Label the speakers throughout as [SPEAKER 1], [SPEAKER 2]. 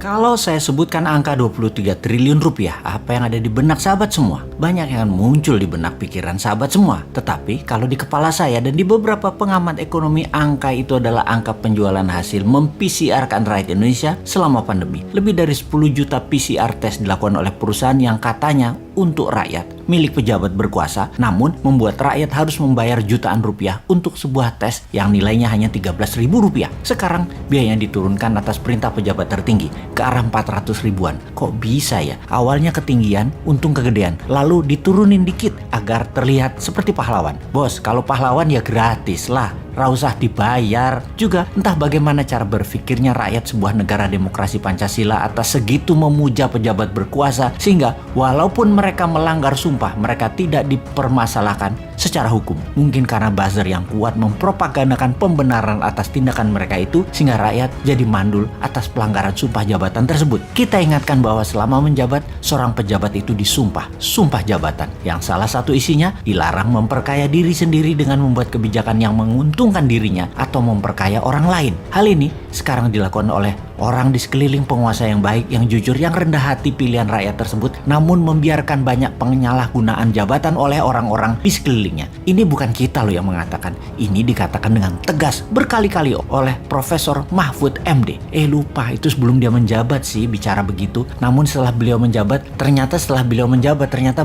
[SPEAKER 1] Kalau saya sebutkan angka 23 triliun rupiah, apa yang ada di benak sahabat semua? Banyak yang muncul di benak pikiran sahabat semua. Tetapi kalau di kepala saya dan di beberapa pengamat ekonomi, angka itu adalah angka penjualan hasil mem-PCR-kan rakyat Indonesia selama pandemi. Lebih dari 10 juta PCR tes dilakukan oleh perusahaan yang katanya untuk rakyat, milik pejabat berkuasa, namun membuat rakyat harus membayar jutaan rupiah untuk sebuah tes yang nilainya hanya 13.000 rupiah. Sekarang biayanya diturunkan atas perintah pejabat tertinggi ke arah 400 ribuan. Kok bisa ya? Awalnya ketinggian, untung kegedean, lalu diturunin dikit agar terlihat seperti pahlawan. Bos, kalau pahlawan ya gratis lah, usah dibayar. Juga entah bagaimana cara berpikirnya rakyat sebuah negara demokrasi Pancasila atas segitu memuja pejabat berkuasa, sehingga walaupun mereka melanggar sumpah, mereka tidak dipermasalahkan secara hukum. Mungkin karena buzzer yang kuat mempropagandakan pembenaran atas tindakan mereka itu, sehingga rakyat jadi mandul atas pelanggaran sumpah jabatan tersebut. Kita ingatkan bahwa selama menjabat, seorang pejabat itu disumpah sumpah jabatan, yang salah satu isinya dilarang memperkaya diri sendiri dengan membuat kebijakan yang menguntungkan dirinya atau memperkaya orang lain. Hal ini sekarang dilakukan oleh orang di sekeliling penguasa yang baik, yang jujur, yang rendah hati pilihan rakyat tersebut, namun membiarkan banyak penyalahgunaan jabatan oleh orang-orang di sekelilingnya. Ini bukan kita loh yang mengatakan, ini dikatakan dengan tegas berkali-kali oleh Profesor Mahfud MD. Lupa itu sebelum dia menjabat sih bicara begitu. Namun setelah beliau menjabat, ternyata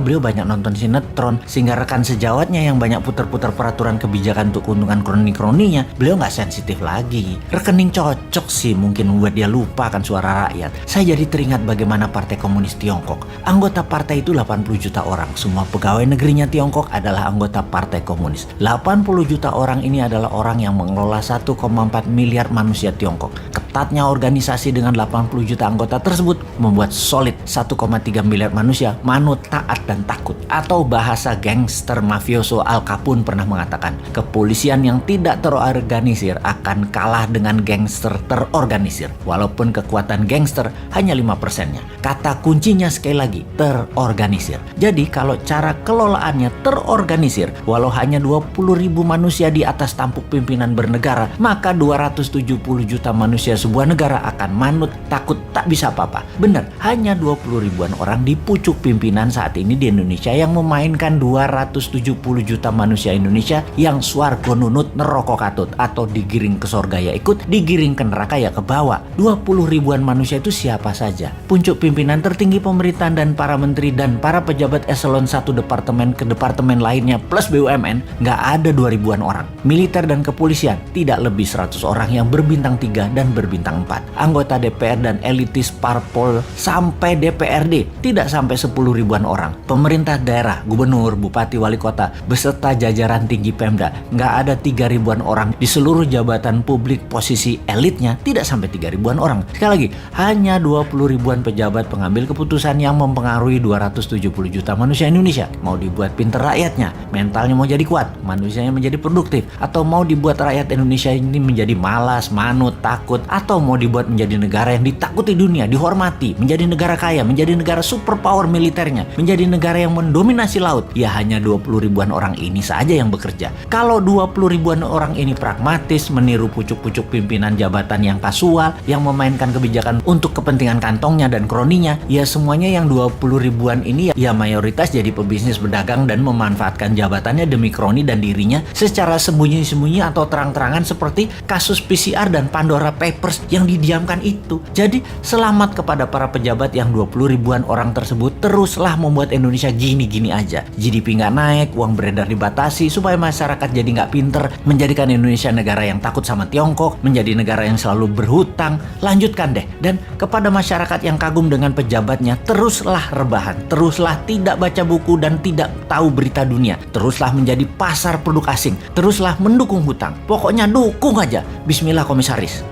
[SPEAKER 1] beliau banyak nonton sinetron, sehingga rekan sejawatnya yang banyak putar-putar peraturan kebijakan untuk keuntungan kroni-kroninya, beliau nggak sensitif lagi. Rekening cocok sih mungkin membuat dia lupa akan suara rakyat. Saya jadi teringat bagaimana Partai Komunis Tiongkok. Anggota partai itu 80 juta orang. Semua pegawai negerinya Tiongkok adalah anggota Partai Komunis. 80 juta orang ini adalah orang yang mengelola 1,4 miliar manusia Tiongkok. Ketatnya organisasi dengan 80 juta anggota tersebut membuat solid 1,3 miliar manusia manut, taat, dan takut. Atau bahasa gangster mafioso Al Capone pernah mengatakan, kepolisian yang tidak terorganisir akan kalah dengan gangster terorganisir. Walaupun kekuatan gangster hanya 5%-nya. Kata kuncinya sekali lagi, terorganisir. Jadi kalau cara kelolaannya terorganisir, walau hanya 20.000 manusia di atas tampuk pimpinan bernegara, maka 270 juta manusia sebuah negara akan manut, takut, tak bisa apa-apa. Benar, hanya 20 ribuan orang di pucuk pimpinan saat ini di Indonesia yang memainkan 270 juta manusia Indonesia yang swargo nunut neroko katut, atau digiring ke surga ya ikut, digiring ke neraka ya ke bawah. 20 ribuan manusia itu siapa saja? Puncuk pimpinan tertinggi pemerintahan dan para menteri dan para pejabat eselon 1 departemen ke departemen lainnya plus BUMN, nggak ada 2 ribuan orang. Militer dan kepolisian tidak lebih 100 orang yang berbintang 3 dan berbintang 4. Anggota DPR dan elitis parpol sampai DPRD tidak sampai 10 ribuan orang. Pemerintah daerah, gubernur, bupati, wali kota beserta jajaran tinggi Pemda, nggak ada 3 ribuan orang. Di seluruh jabatan publik posisi elitnya tidak sampai 3 ribuan orang. Sekali lagi, hanya 20 ribuan pejabat pengambil keputusan yang mempengaruhi 270 juta manusia Indonesia. Mau dibuat pinter rakyatnya, mentalnya mau jadi kuat, manusianya menjadi produktif, atau mau dibuat rakyat Indonesia ini menjadi malas, manut, takut, atau mau dibuat menjadi negara yang ditakuti dunia, dihormati, menjadi negara kaya, menjadi negara superpower militernya, menjadi negara yang mendominasi laut. Ya hanya 20 ribuan orang ini saja yang bekerja. Kalau 20 ribuan orang ini pragmatis, meniru pucuk-pucuk pimpinan jabatan yang kasual, yang memainkan kebijakan untuk kepentingan kantongnya dan kroninya, ya semuanya yang 20 ribuan ini ya mayoritas jadi pebisnis berdagang dan memanfaatkan jabatannya demi kroni dan dirinya secara sembunyi-sembunyi atau terang-terangan, seperti kasus PCR dan Pandora Papers yang didiamkan itu. Jadi selamat kepada para pejabat yang 20 ribuan orang tersebut teruslah membuat Indonesia gini-gini aja. GDP nggak naik, uang beredar dibatasi supaya masyarakat jadi nggak pinter, menjadikan Indonesia negara yang takut sama Tiongkok, menjadi negara yang selalu berhutang. Lanjutkan deh. Dan kepada masyarakat yang kagum dengan pejabatnya, teruslah rebahan, teruslah tidak baca buku dan tidak tahu berita dunia, teruslah menjadi pasar produk asing, teruslah mendukung hutang. Pokoknya dukung aja. Bismillah komisaris.